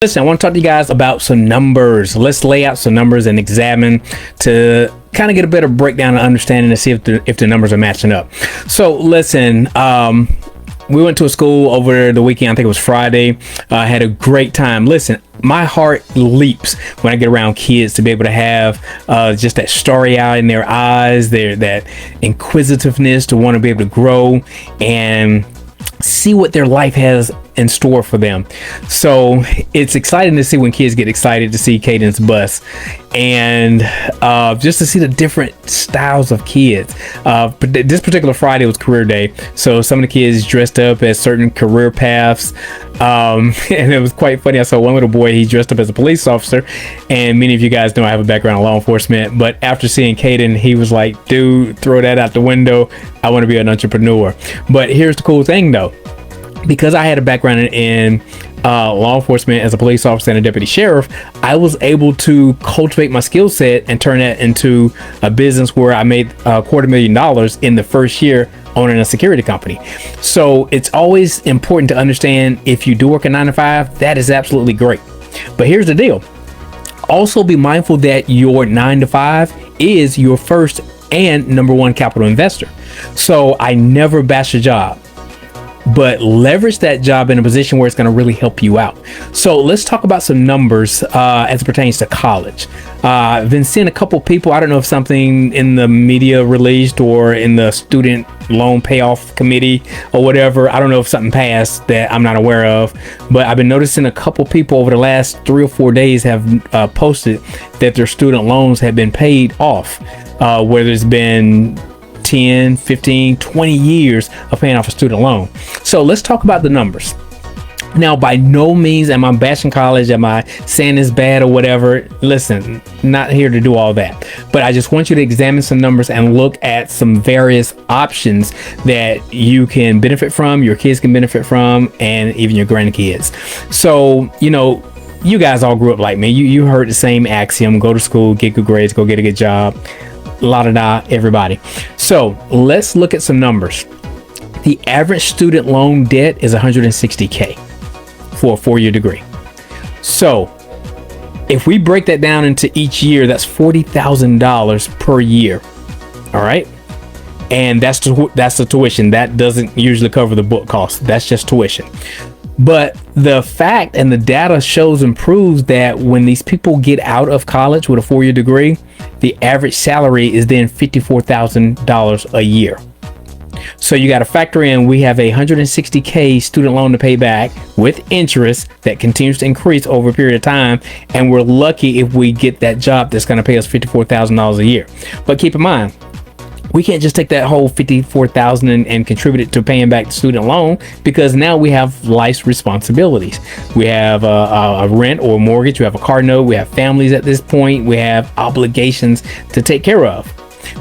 Listen, I want to talk to you guys about some numbers. Let's lay out some numbers and examine to kind of get a better breakdown and understanding to see if the numbers are matching up. So listen, we went to a school over the weekend. I think it was Friday. Had a great time. Listen, my heart leaps when I get around kids to be able to have just that starry eye in their eyes, that inquisitiveness to want to be able to grow and see what their life has in store for them. So it's exciting to see when kids get excited to see Caden's bus and just to see the different styles of kids. But this particular Friday was career day, so some of the kids dressed up as certain career paths, and it was quite funny. I saw one little boy, he dressed up as a police officer, and many of you guys know I have a background in law enforcement, but after seeing Caden, he was like, dude, throw that out the window, I want to be an entrepreneur. But here's the cool thing though, because I had a background in law enforcement as a police officer and a deputy sheriff, I was able to cultivate my skill set and turn that into a business where I made $250,000 in the first year owning a security company. So it's always important to understand, if you do work a 9 to 5, that is absolutely great. But here's the deal. Also be mindful that your 9 to 5 is your first and number one capital investor. So I never bash a job, but leverage that job in a position where it's going to really help you out. So let's talk about some numbers as it pertains to college. I've been seeing a couple people, I don't know if something in the media released or in the student loan payoff committee or whatever, I don't know if something passed that I'm not aware of, but I've been noticing a couple people over the last 3 or 4 days have posted that their student loans have been paid off, where there's been 10, 15, 20 years of paying off a student loan. So let's talk about the numbers. Now, by no means am I bashing college, am I saying it's bad or whatever. Listen, not here to do all that, but I just want you to examine some numbers and look at some various options that you can benefit from, your kids can benefit from, and even your grandkids. So, you know, you guys all grew up like me. You heard the same axiom: go to school, get good grades, go get a good job. La da da, everybody. So let's look at some numbers. The average student loan debt is $160K for a 4-year degree. So if we break that down into each year, that's $40,000 per year. All right. And that's the tuition. That doesn't usually cover the book cost. That's just tuition. But the fact and the data shows and proves that when these people get out of college with a 4-year degree, the average salary is then $54,000 a year. So you got to factor in, we have a $160K student loan to pay back with interest that continues to increase over a period of time. And we're lucky if we get that job that's going to pay us $54,000 a year. But keep in mind, we can't just take that whole $54,000 and contribute it to paying back the student loan, because now we have life's responsibilities. We have a rent or a mortgage, we have a car note, we have families at this point, we have obligations to take care of.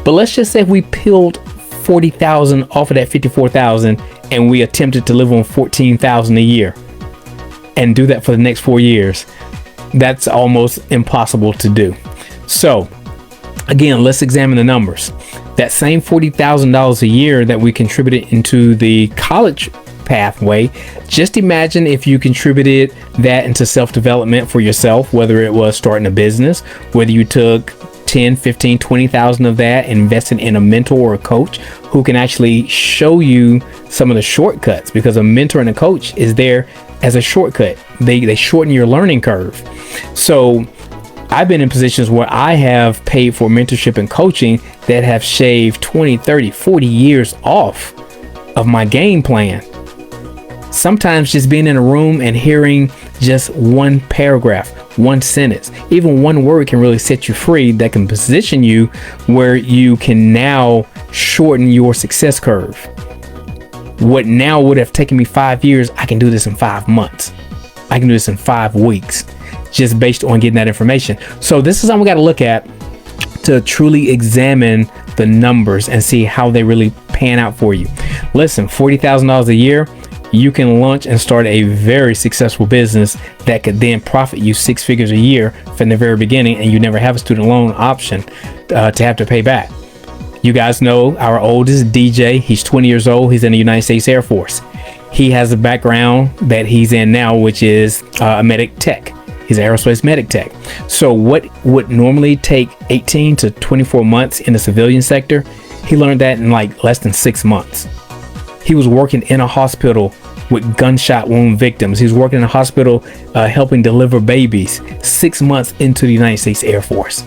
But let's just say we peeled $40,000 off of that $54,000 and we attempted to live on $14,000 a year and do that for the next 4 years. That's almost impossible to do. So again, let's examine the numbers. That same $40,000 a year that we contributed into the college pathway, just imagine if you contributed that into self-development for yourself, whether it was starting a business, whether you took 10, 15, 20,000 of that and invested in a mentor or a coach who can actually show you some of the shortcuts, because a mentor and a coach is there as a shortcut. They shorten your learning curve. So I've been in positions where I have paid for mentorship and coaching that have shaved 20, 30, 40 years off of my game plan. Sometimes just being in a room and hearing just one paragraph, one sentence, even one word can really set you free, that can position you where you can now shorten your success curve. What now would have taken me 5 years, I can do this in 5 months. I can do this in 5 weeks. Just based on getting that information. So this is how we got to look at to truly examine the numbers and see how they really pan out for you. Listen, $40,000 a year, you can launch and start a very successful business that could then profit you 6 figures a year from the very beginning, and you never have a student loan option to have to pay back. You guys know our oldest, DJ. He's 20 years old. He's in the United States Air Force. He has a background that he's in now, which is a medic tech. He's an aerospace medic tech. So what would normally take 18 to 24 months in the civilian sector, he learned that in like less than 6 months. He was working in a hospital with gunshot wound victims. He was working in a hospital helping deliver babies 6 months into the United States Air Force.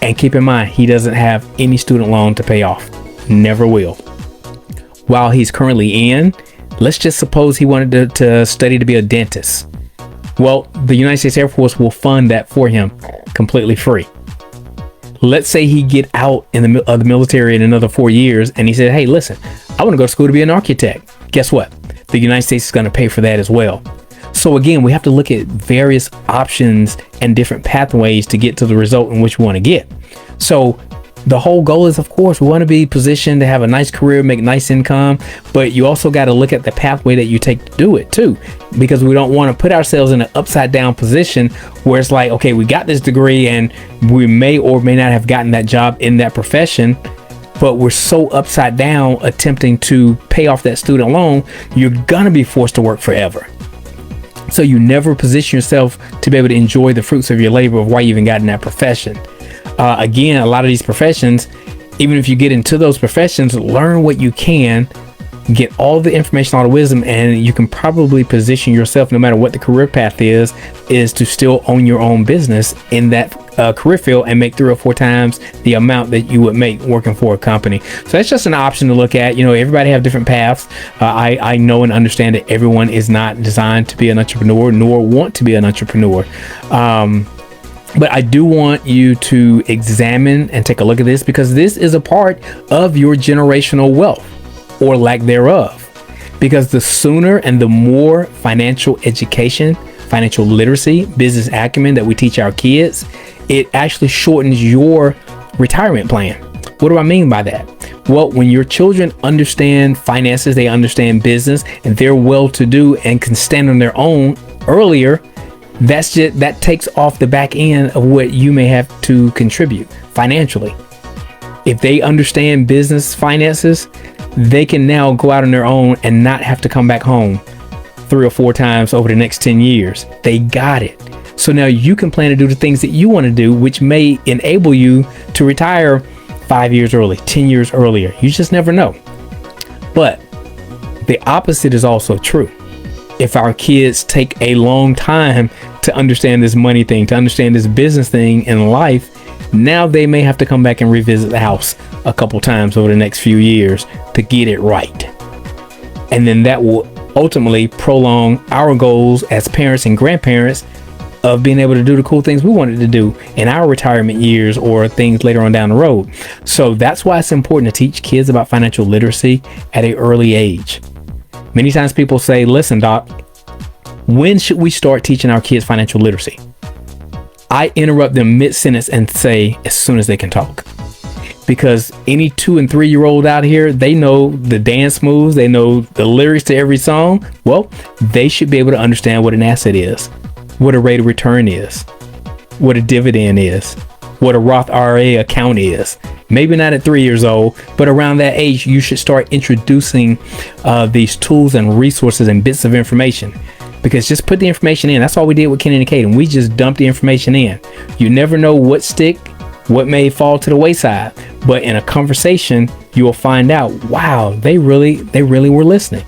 And keep in mind, he doesn't have any student loan to pay off. Never will. While he's currently in, let's just suppose he wanted to study to be a dentist. Well, the United States Air Force will fund that for him completely free. Let's say he get out in the military in another 4 years and he said, hey, listen, I want to go to school to be an architect. Guess what? The United States is going to pay for that as well. So again, we have to look at various options and different pathways to get to the result in which we want to get. So the whole goal is, of course, we want to be positioned to have a nice career, make nice income, but you also got to look at the pathway that you take to do it too, because we don't want to put ourselves in an upside down position where it's like, okay, we got this degree and we may or may not have gotten that job in that profession, but we're so upside down attempting to pay off that student loan, you're going to be forced to work forever. So you never position yourself to be able to enjoy the fruits of your labor of why you even got in that profession. Again, a lot of these professions, even if you get into those professions, learn what you can, get all the information, all the wisdom, and you can probably position yourself, no matter what the career path is to still own your own business in that career field and make 3 or 4 times the amount that you would make working for a company. So that's just an option to look at. You know, everybody have different paths. I know and understand that everyone is not designed to be an entrepreneur nor want to be an entrepreneur. But I do want you to examine and take a look at this, because this is a part of your generational wealth or lack thereof. Because the sooner and the more financial education, financial literacy, business acumen that we teach our kids, it actually shortens your retirement plan. What do I mean by that? Well, when your children understand finances, they understand business, and they're well-to-do and can stand on their own earlier, that takes off the back end of what you may have to contribute financially. If they understand business finances, they can now go out on their own and not have to come back home 3 or 4 times over the next 10 years. They got it. So now you can plan to do the things that you want to do, which may enable you to retire 5 years early, 10 years earlier. You just never know. But the opposite is also true. If our kids take a long time to understand this money thing, to understand this business thing in life, now they may have to come back and revisit the house a couple times over the next few years to get it right. And then that will ultimately prolong our goals as parents and grandparents of being able to do the cool things we wanted to do in our retirement years or things later on down the road. So that's why it's important to teach kids about financial literacy at an early age. Many times people say, listen, Doc, when should we start teaching our kids financial literacy? I interrupt them mid-sentence and say, as soon as they can talk. Because any 2 and 3 year old out here, they know the dance moves, they know the lyrics to every song. Well, they should be able to understand what an asset is, what a rate of return is, what a dividend is, what a Roth IRA account is. Maybe not at 3 years old, but around that age, you should start introducing these tools and resources and bits of information. Because just put the information in. That's all we did with Kenny and Kaden. We just dumped the information in. You never know what stick, what may fall to the wayside. But in a conversation, you will find out, wow, they really were listening.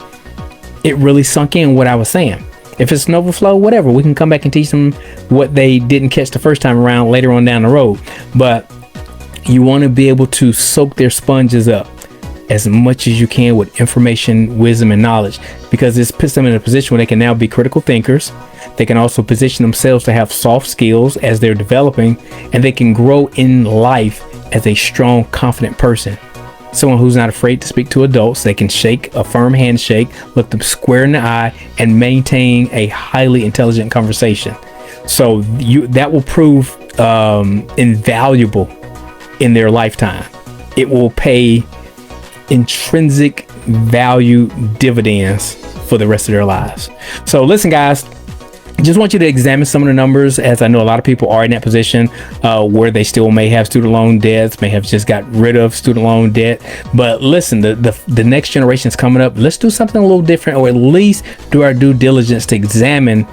It really sunk in what I was saying. If it's an overflow, whatever, we can come back and teach them what they didn't catch the first time around later on down the road. But you want to be able to soak their sponges up as much as you can with information, wisdom, and knowledge, because this puts them in a position where they can now be critical thinkers. They can also position themselves to have soft skills as they're developing, and they can grow in life as a strong, confident person. Someone who's not afraid to speak to adults. They can shake a firm handshake, look them square in the eye, and maintain a highly intelligent conversation. So that will prove invaluable in their lifetime. It will pay intrinsic value dividends for the rest of their lives. So listen, guys, just want you to examine some of the numbers, as I know a lot of people are in that position where they still may have student loan debts, may have just got rid of student loan debt. But listen, the next generation is coming up. Let's do something a little different, or at least do our due diligence to examine,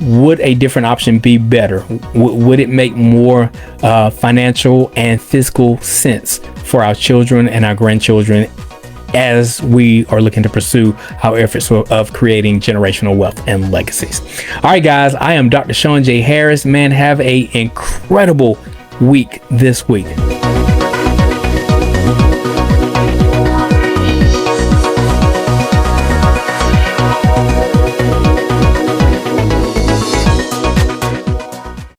would a different option be better? Would it make more financial and fiscal sense for our children and our grandchildren as we are looking to pursue our efforts of creating generational wealth and legacies? All right, guys, I am Dr. Sean J. Harris. Man, have a incredible week this week.